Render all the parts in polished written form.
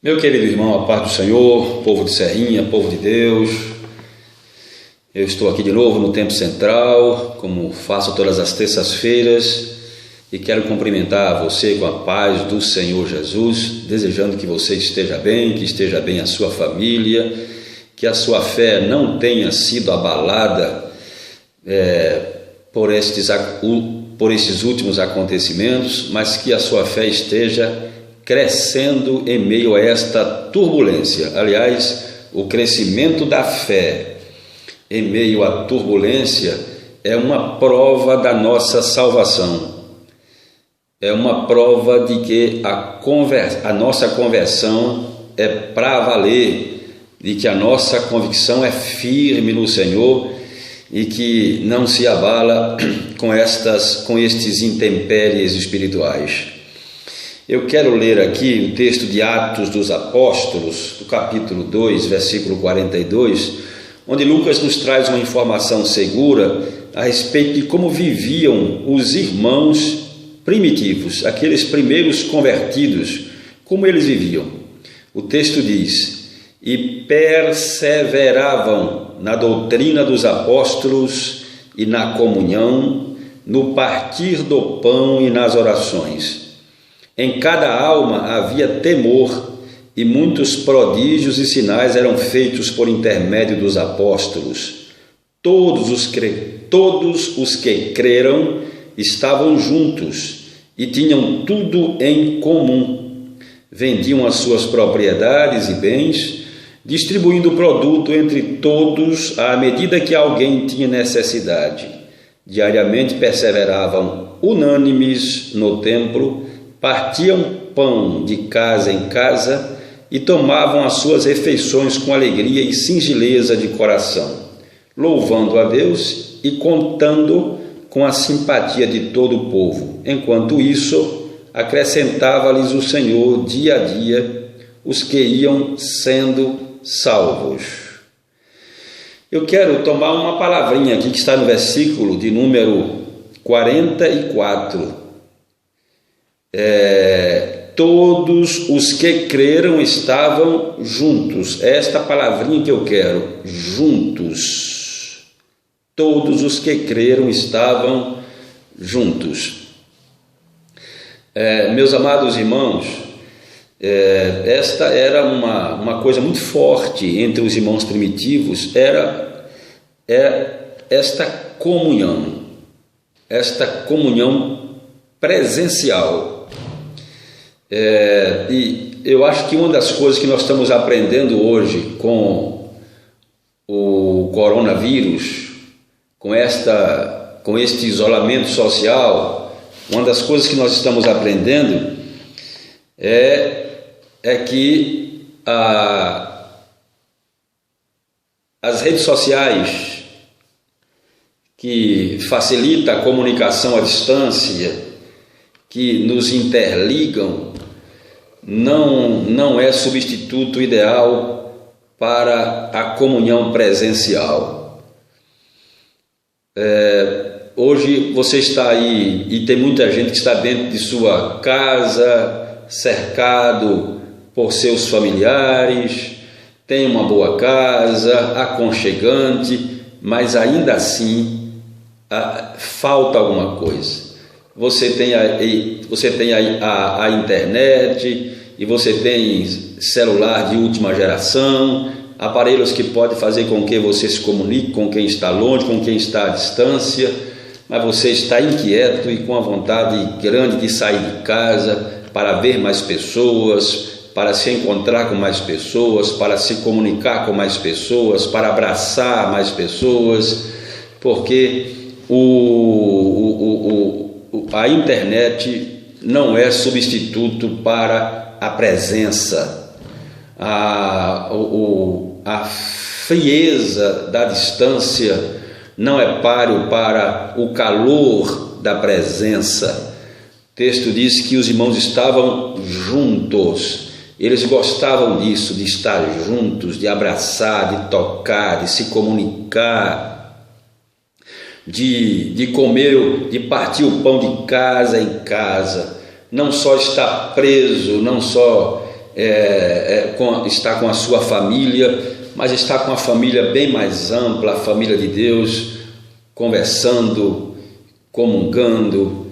Meu querido irmão, a paz do Senhor, povo de Serrinha, povo de Deus, eu estou aqui de novo no Tempo Central, como faço todas as terças-feiras, e quero cumprimentar você com a paz do Senhor Jesus, desejando que você esteja bem, que esteja bem a sua família, que a sua fé não tenha sido abalada por esses últimos acontecimentos, mas que a sua fé esteja crescendo em meio a esta turbulência. Aliás, o crescimento da fé em meio à turbulência é uma prova da nossa salvação. É uma prova de que a nossa conversão é para valer, de que a nossa convicção é firme no Senhor e que não se abala com estes intempéries espirituais. Eu quero ler aqui o texto de Atos dos Apóstolos, do capítulo 2, versículo 42, onde Lucas nos traz uma informação segura a respeito de como viviam os irmãos primitivos, aqueles primeiros convertidos, como eles viviam. O texto diz: e perseveravam na doutrina dos apóstolos e na comunhão, no partir do pão e nas orações. Em cada alma havia temor, e muitos prodígios e sinais eram feitos por intermédio dos apóstolos. Todos os que creram estavam juntos e tinham tudo em comum. Vendiam as suas propriedades e bens, distribuindo o produto entre todos à medida que alguém tinha necessidade. Diariamente perseveravam unânimes no templo, partiam pão de casa em casa e tomavam as suas refeições com alegria e singeleza de coração, louvando a Deus e contando com a simpatia de todo o povo. Enquanto isso, acrescentava-lhes o Senhor dia a dia os que iam sendo salvos. Eu quero tomar uma palavrinha aqui que está no versículo de número 44. Todos os que creram estavam juntos. É esta palavrinha que eu quero, juntos. Todos os que creram estavam juntos. Meus amados irmãos, esta era uma coisa muito forte entre os irmãos primitivos, era esta comunhão presencial. E eu acho que uma das coisas que nós estamos aprendendo hoje com o coronavírus, com este isolamento social, uma das coisas que nós estamos aprendendo é que as redes sociais, que facilitam a comunicação à distância, que nos interligam, não é substituto ideal para a comunhão presencial. Hoje você está aí e tem muita gente que está dentro de sua casa, cercado por seus familiares, tem uma boa casa, aconchegante, mas ainda assim falta alguma coisa. Você tem aí a internet, e você tem celular de última geração, aparelhos que podem fazer com que você se comunique com quem está longe, com quem está à distância, mas você está inquieto e com a vontade grande de sair de casa para ver mais pessoas, para se encontrar com mais pessoas, para se comunicar com mais pessoas, para abraçar mais pessoas, porque a internet não é substituto para a presença, a frieza da distância não é páreo para o calor da presença. O texto diz que os irmãos estavam juntos, eles gostavam disso, de estar juntos, de abraçar, de tocar, de se comunicar, de comer, de partir o pão de casa em casa, não só estar preso, não só está com a sua família, mas está com a família bem mais ampla, a família de Deus, conversando, comungando,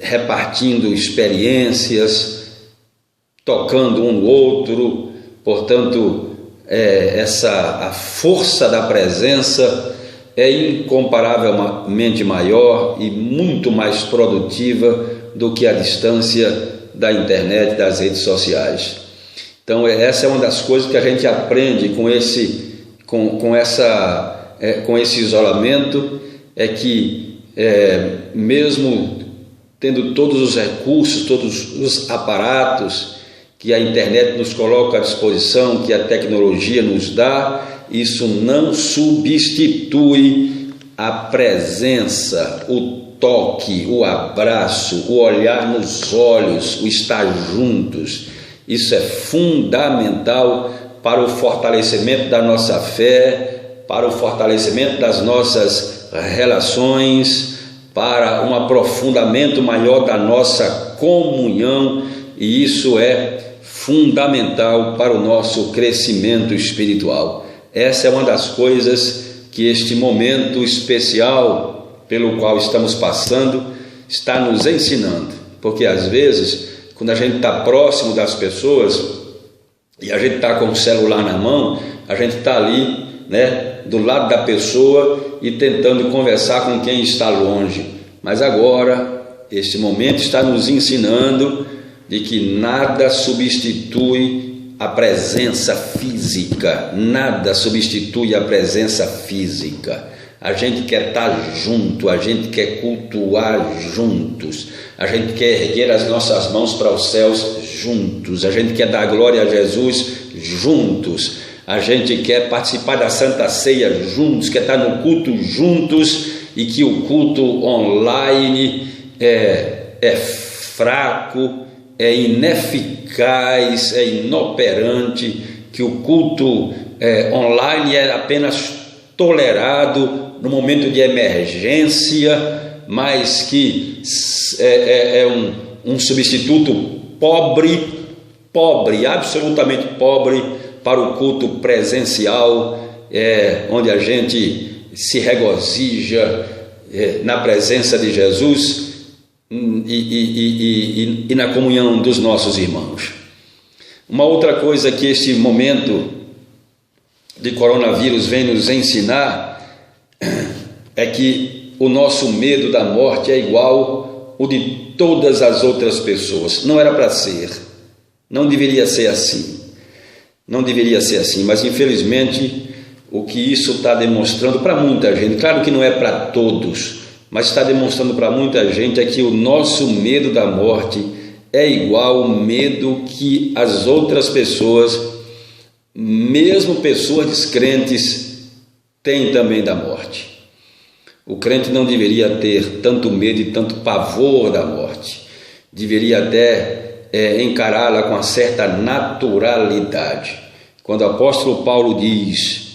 repartindo experiências, tocando um no outro. Portanto, a força da presença é incomparavelmente maior e muito mais produtiva do que a distância da internet, das redes sociais. Então, essa é uma das coisas que a gente aprende com esse isolamento, é que mesmo tendo todos os recursos, todos os aparatos que a internet nos coloca à disposição, que a tecnologia nos dá, isso não substitui a presença, o toque, o abraço, o olhar nos olhos, o estar juntos. Isso é fundamental para o fortalecimento da nossa fé, para o fortalecimento das nossas relações, para um aprofundamento maior da nossa comunhão, e isso é fundamental para o nosso crescimento espiritual. Essa é uma das coisas que este momento especial pelo qual estamos passando está nos ensinando, porque às vezes, quando a gente está próximo das pessoas e a gente está com o celular na mão, a gente está ali, do lado da pessoa e tentando conversar com quem está longe. Mas agora, este momento está nos ensinando de que nada substitui a presença física, nada substitui a presença física. A gente quer estar junto, a gente quer cultuar juntos, a gente quer erguer as nossas mãos para os céus juntos, a gente quer dar glória a Jesus juntos, a gente quer participar da Santa Ceia juntos, quer estar no culto juntos, e que o culto online é fraco, é ineficaz, é inoperante, que o culto online é apenas tolerado no momento de emergência, mas que é um substituto pobre, absolutamente pobre para o culto presencial, onde a gente se regozija na presença de Jesus e na comunhão dos nossos irmãos. Uma outra coisa que este momento de coronavírus vem nos ensinar é que o nosso medo da morte é igual ao de todas as outras pessoas. Não era para ser, não deveria ser assim, mas infelizmente o que isso está demonstrando para muita gente, claro que não é para todos, mas está demonstrando para muita gente é que o nosso medo da morte é igual ao medo que as outras pessoas, mesmo pessoas descrentes, têm também da morte. O crente não deveria ter tanto medo e tanto pavor da morte, deveria até encará-la com uma certa naturalidade. Quando o apóstolo Paulo diz,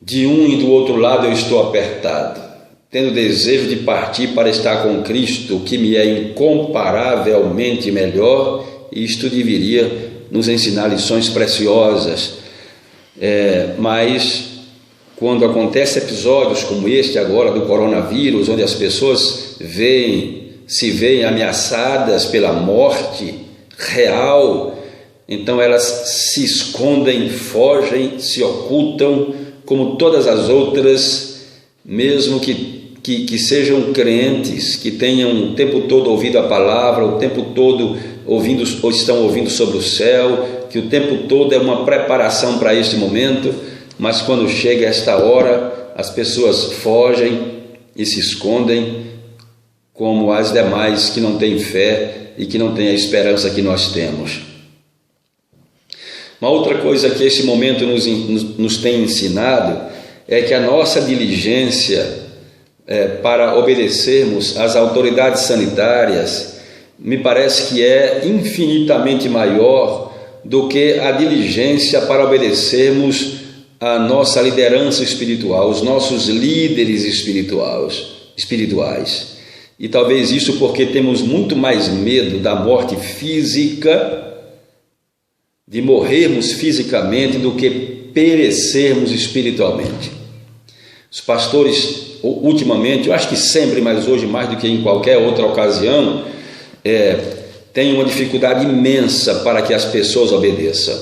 de um e do outro lado eu estou apertado, tendo desejo de partir para estar com Cristo, que me é incomparavelmente melhor, isto deveria nos ensinar lições preciosas, mas quando acontecem episódios como este agora do coronavírus, onde as pessoas se veem ameaçadas pela morte real, então elas se escondem, fogem, se ocultam, como todas as outras, mesmo que sejam crentes, que tenham o tempo todo ouvido a palavra, o tempo todo estão ouvindo sobre o céu, que o tempo todo é uma preparação para este momento, mas quando chega esta hora, as pessoas fogem e se escondem, como as demais que não têm fé e que não têm a esperança que nós temos. Uma outra coisa que esse momento nos tem ensinado é que a nossa diligência para obedecermos às autoridades sanitárias me parece que é infinitamente maior do que a diligência para obedecermos à nossa liderança espiritual, os nossos líderes espirituais. E talvez isso porque temos muito mais medo da morte física, de morrermos fisicamente, do que perecermos espiritualmente. Os pastores, ultimamente, eu acho que sempre, mas hoje mais do que em qualquer outra ocasião, têm uma dificuldade imensa para que as pessoas obedeçam.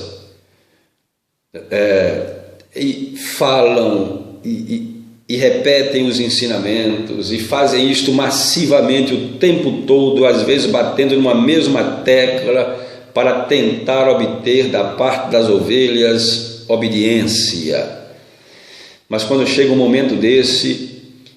E falam e repetem os ensinamentos e fazem isto massivamente o tempo todo, às vezes batendo numa mesma tecla para tentar obter da parte das ovelhas obediência. Mas quando chega um momento desse,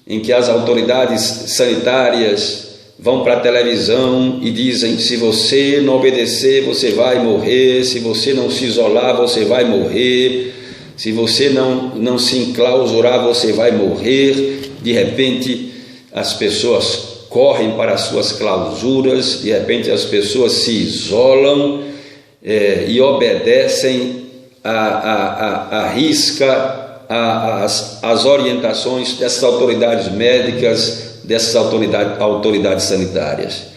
em que as autoridades sanitárias vão para a televisão e dizem: se você não obedecer, você vai morrer, se você não se isolar, você vai morrer, se você não se enclausurar, você vai morrer. De repente, as pessoas correm para as suas clausuras, de repente as pessoas se isolam e obedecem à risca as orientações dessas autoridades médicas, dessas autoridades sanitárias.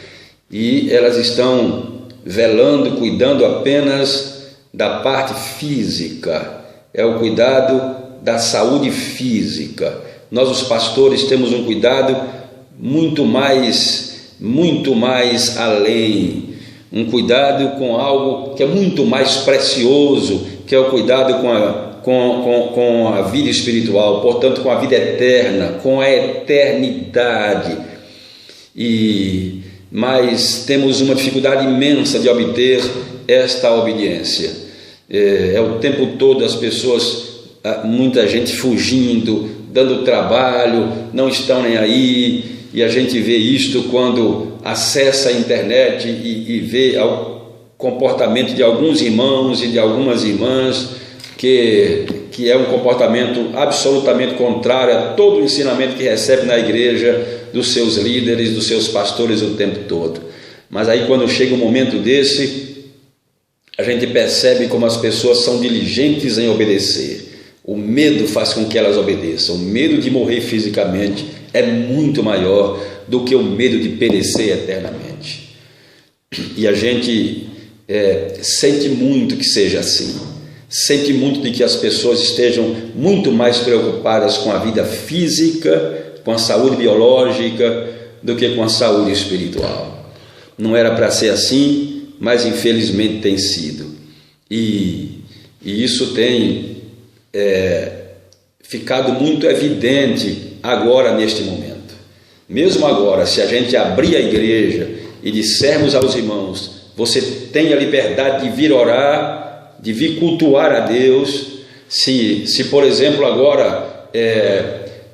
E elas estão velando, cuidando apenas da parte física, é o cuidado da saúde física. Nós, os pastores, temos um cuidado muito mais além, um cuidado com algo que é muito mais precioso, que é o cuidado com a vida espiritual, portanto com a vida eterna, com a eternidade. Mas temos uma dificuldade imensa de obter esta obediência. É o tempo todo as pessoas, muita gente fugindo, dando trabalho, não estão nem aí, e a gente vê isto quando acessa a internet e vê o comportamento de alguns irmãos e de algumas irmãs, que é um comportamento absolutamente contrário a todo o ensinamento que recebe na igreja, dos seus líderes, dos seus pastores o tempo todo. Mas aí quando chega um momento desse, a gente percebe como as pessoas são diligentes em obedecer. O medo faz com que elas obedeçam. O medo de morrer fisicamente é muito maior do que o medo de perecer eternamente. E a gente sente muito que seja assim. Sente muito de que as pessoas estejam muito mais preocupadas com a vida física, com a saúde biológica, do que com a saúde espiritual. Não era para ser assim, mas infelizmente tem sido. E isso tem ficado muito evidente agora, neste momento. Mesmo agora, se a gente abrir a igreja e dissermos aos irmãos: você tem a liberdade de vir orar, de vir cultuar a Deus, se por exemplo agora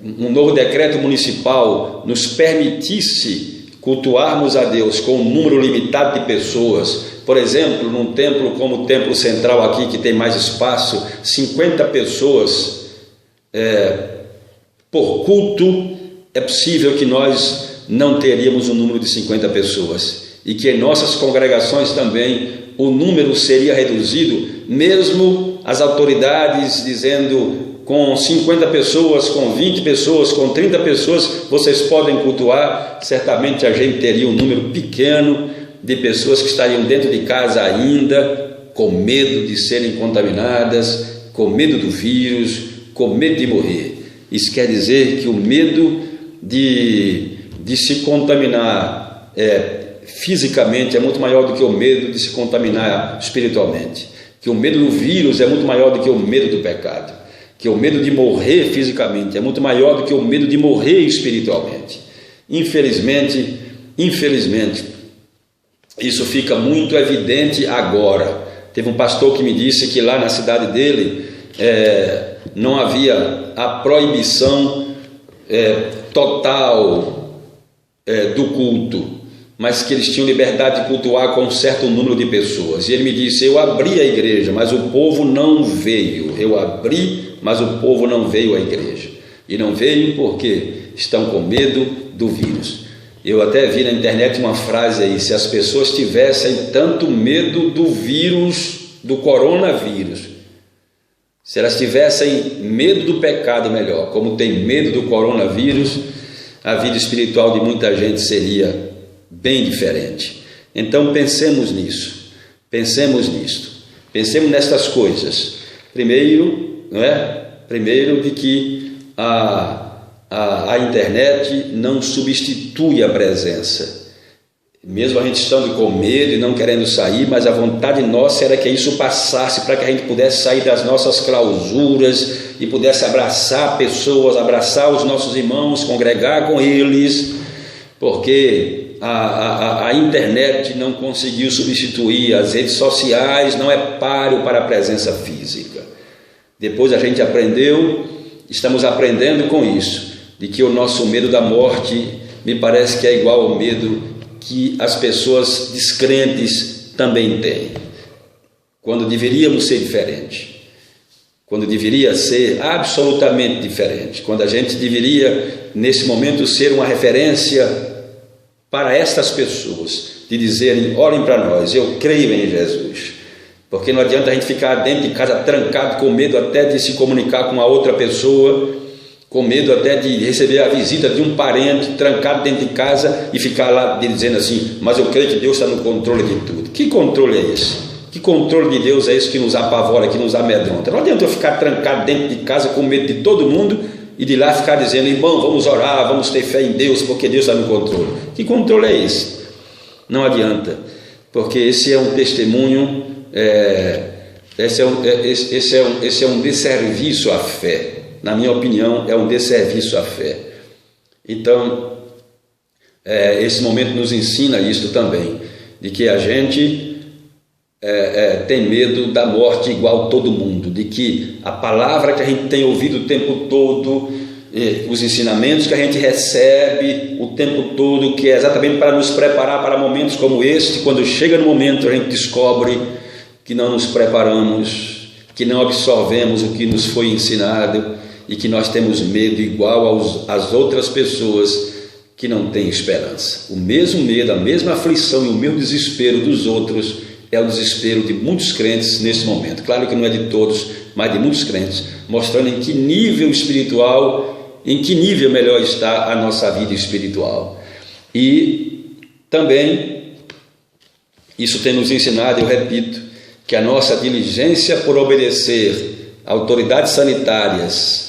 um novo decreto municipal nos permitisse cultuarmos a Deus com um número limitado de pessoas, por exemplo, num templo como o Templo Central aqui, que tem mais espaço, 50 pessoas por culto, é possível que nós não teríamos um número de 50 pessoas, e que em nossas congregações também o número seria reduzido, mesmo as autoridades dizendo: com 50 pessoas, com 20 pessoas, com 30 pessoas, vocês podem cultuar. Certamente a gente teria um número pequeno de pessoas que estariam dentro de casa ainda, com medo de serem contaminadas, com medo do vírus, com medo de morrer. Isso quer dizer que o medo de se contaminar fisicamente é muito maior do que o medo de se contaminar espiritualmente, que o medo do vírus é muito maior do que o medo do pecado, que o medo de morrer fisicamente é muito maior do que o medo de morrer espiritualmente. Infelizmente, isso fica muito evidente agora. Teve um pastor que me disse que lá na cidade dele não havia a proibição total do culto, mas que eles tinham liberdade de cultuar com um certo número de pessoas. E ele me disse: eu abri a igreja, mas o povo não veio. Eu abri, mas o povo não veio à igreja. E não veio porque estão com medo do vírus. Eu até vi na internet uma frase aí: se as pessoas tivessem tanto medo do vírus, do coronavírus, se elas tivessem medo do pecado melhor, como tem medo do coronavírus, a vida espiritual de muita gente seria bem diferente. Então pensemos nisso, pensemos nestas coisas. Primeiro, não é? Primeiro, de que a internet não substitui a presença. Mesmo a gente estando com medo e não querendo sair, mas a vontade nossa era que isso passasse, para que a gente pudesse sair das nossas clausuras e pudesse abraçar pessoas, abraçar os nossos irmãos, congregar com eles, porque a internet não conseguiu substituir, as redes sociais não é páreo para a presença física. Depois a gente aprendeu, estamos aprendendo com isso, de que o nosso medo da morte me parece que é igual ao medo que as pessoas descrentes também têm, quando deveríamos ser diferentes, quando deveria ser absolutamente diferente, quando a gente deveria, nesse momento, ser uma referência para estas pessoas, de dizerem: olhem para nós, eu creio em Jesus. Porque não adianta a gente ficar dentro de casa trancado, com medo até de se comunicar com a outra pessoa, com medo até de receber a visita de um parente, trancado dentro de casa e ficar lá dizendo assim: mas eu creio que Deus está no controle de tudo. Que controle é esse? Que controle de Deus é esse que nos apavora, que nos amedronta? Não adianta eu ficar trancado dentro de casa com medo de todo mundo e de lá ficar dizendo: irmão, vamos orar, vamos ter fé em Deus, porque Deus está no controle. Que controle é esse? Não adianta, porque esse é um testemunho, esse é um desserviço à fé. Na minha opinião, é um desserviço à fé. Então, esse momento nos ensina isto também, de que a gente tem medo da morte igual todo mundo, de que a palavra que a gente tem ouvido o tempo todo, os ensinamentos que a gente recebe o tempo todo, que é exatamente para nos preparar para momentos como este, quando chega no momento a gente descobre que não nos preparamos, que não absorvemos o que nos foi ensinado e que nós temos medo igual às outras pessoas que não têm esperança. O mesmo medo, a mesma aflição e o mesmo desespero dos outros é o desespero de muitos crentes nesse momento. Claro que não é de todos, mas de muitos crentes, mostrando em que nível espiritual, em que nível melhor está a nossa vida espiritual. E também isso tem nos ensinado, eu repito, que a nossa diligência por obedecer autoridades sanitárias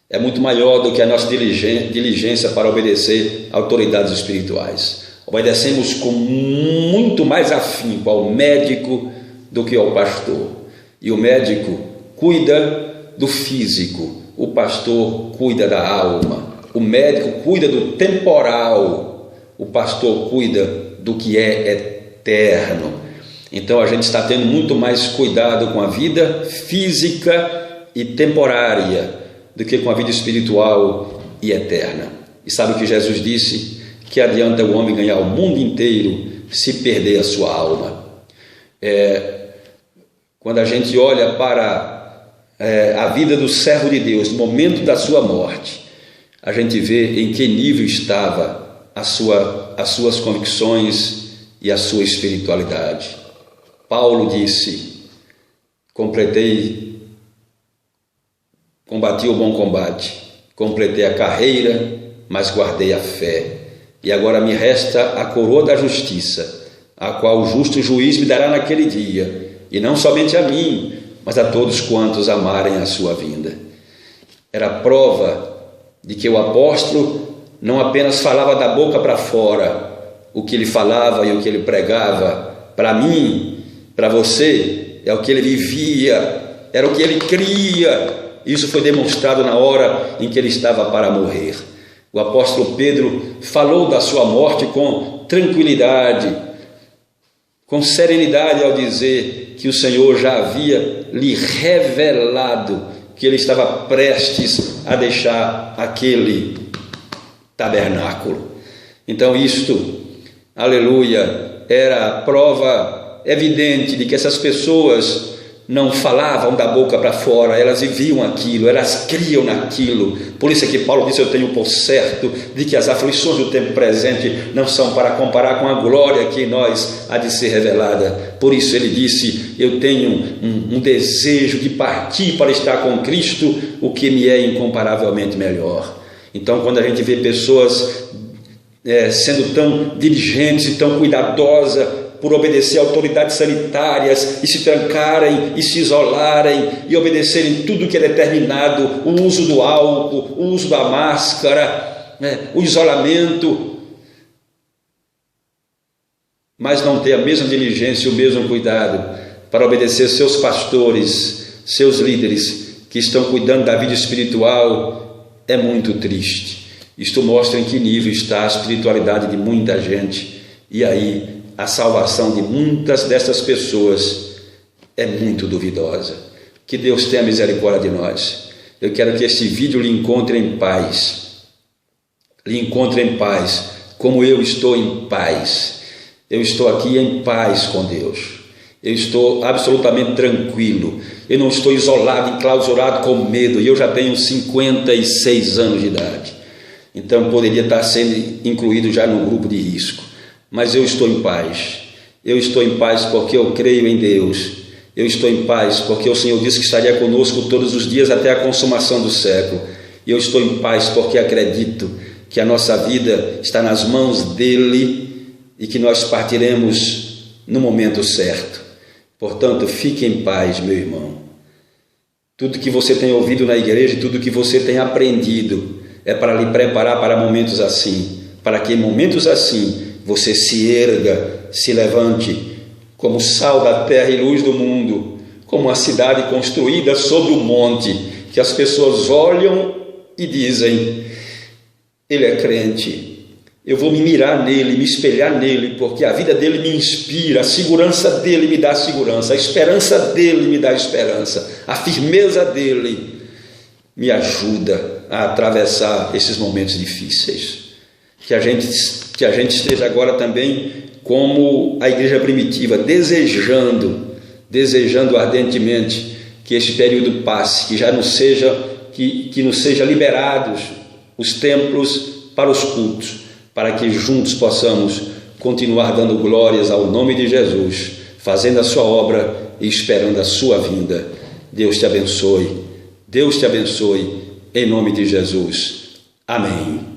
é muito maior do que a nossa diligência para obedecer autoridades espirituais. Obedecemos com muito mais afinco ao médico do que ao pastor. E o médico cuida do físico, o pastor cuida da alma. O médico cuida do temporal, o pastor cuida do que é eterno. Então a gente está tendo muito mais cuidado com a vida física e temporária do que com a vida espiritual e eterna. E sabe o que Jesus disse? Que adianta o homem ganhar o mundo inteiro se perder a sua alma. Quando a gente olha para a vida do servo de Deus, no momento da sua morte, a gente vê em que nível estava as suas convicções e a sua espiritualidade. Paulo disse: combati o bom combate, completei a carreira, mas guardei a fé. E agora me resta a coroa da justiça, a qual o justo juiz me dará naquele dia, e não somente a mim, mas a todos quantos amarem a sua vinda. Era prova de que o apóstolo não apenas falava da boca para fora o que ele falava e o que ele pregava. Para mim, para você, é o que ele vivia, era o que ele cria. Isso foi demonstrado na hora em que ele estava para morrer. O apóstolo Pedro falou da sua morte com tranquilidade, com serenidade, ao dizer que o Senhor já havia lhe revelado que ele estava prestes a deixar aquele tabernáculo. Então isto, aleluia, era a prova evidente de que essas pessoas não falavam da boca para fora, elas viviam aquilo, elas criam naquilo. Por isso é que Paulo disse: eu tenho por certo de que as aflições do tempo presente não são para comparar com a glória que em nós há de ser revelada. Por isso ele disse: eu tenho um desejo de partir para estar com Cristo, o que me é incomparavelmente melhor. Então, quando a gente vê pessoas sendo tão diligentes e tão cuidadosas por obedecer a autoridades sanitárias e se trancarem e se isolarem e obedecerem tudo que é determinado, o uso do álcool, o uso da máscara, o isolamento, mas não ter a mesma diligência e o mesmo cuidado para obedecer seus pastores, seus líderes que estão cuidando da vida espiritual, é muito triste. Isto mostra em que nível está a espiritualidade de muita gente, e aí a salvação de muitas dessas pessoas é muito duvidosa. Que Deus tenha misericórdia de nós. Eu quero que este vídeo lhe encontre em paz. Lhe encontre em paz, como eu estou em paz. Eu estou aqui em paz com Deus. Eu estou absolutamente tranquilo. Eu não estou isolado, enclausurado com medo. E eu já tenho 56 anos de idade. Então poderia estar sendo incluído já no grupo de risco. Mas eu estou em paz. Eu estou em paz porque eu creio em Deus. Eu estou em paz porque o Senhor disse que estaria conosco todos os dias até a consumação do século. E eu estou em paz porque acredito que a nossa vida está nas mãos dEle e que nós partiremos no momento certo. Portanto, fique em paz, meu irmão. Tudo que você tem ouvido na igreja, tudo que você tem aprendido é para lhe preparar para momentos assim, para que em momentos assim você se erga, se levante como sal da terra e luz do mundo, como uma cidade construída sobre o monte, que as pessoas olham e dizem: ele é crente, eu vou me mirar nele, me espelhar nele, porque a vida dele me inspira, a segurança dele me dá segurança, a esperança dele me dá esperança, a firmeza dele me ajuda a atravessar esses momentos difíceis. Que a gente esteja agora também como a igreja primitiva, desejando ardentemente que este período passe, que já nos seja, que nos seja liberados os templos para os cultos, para que juntos possamos continuar dando glórias ao nome de Jesus, fazendo a sua obra e esperando a sua vinda. Deus te abençoe, em nome de Jesus. Amém.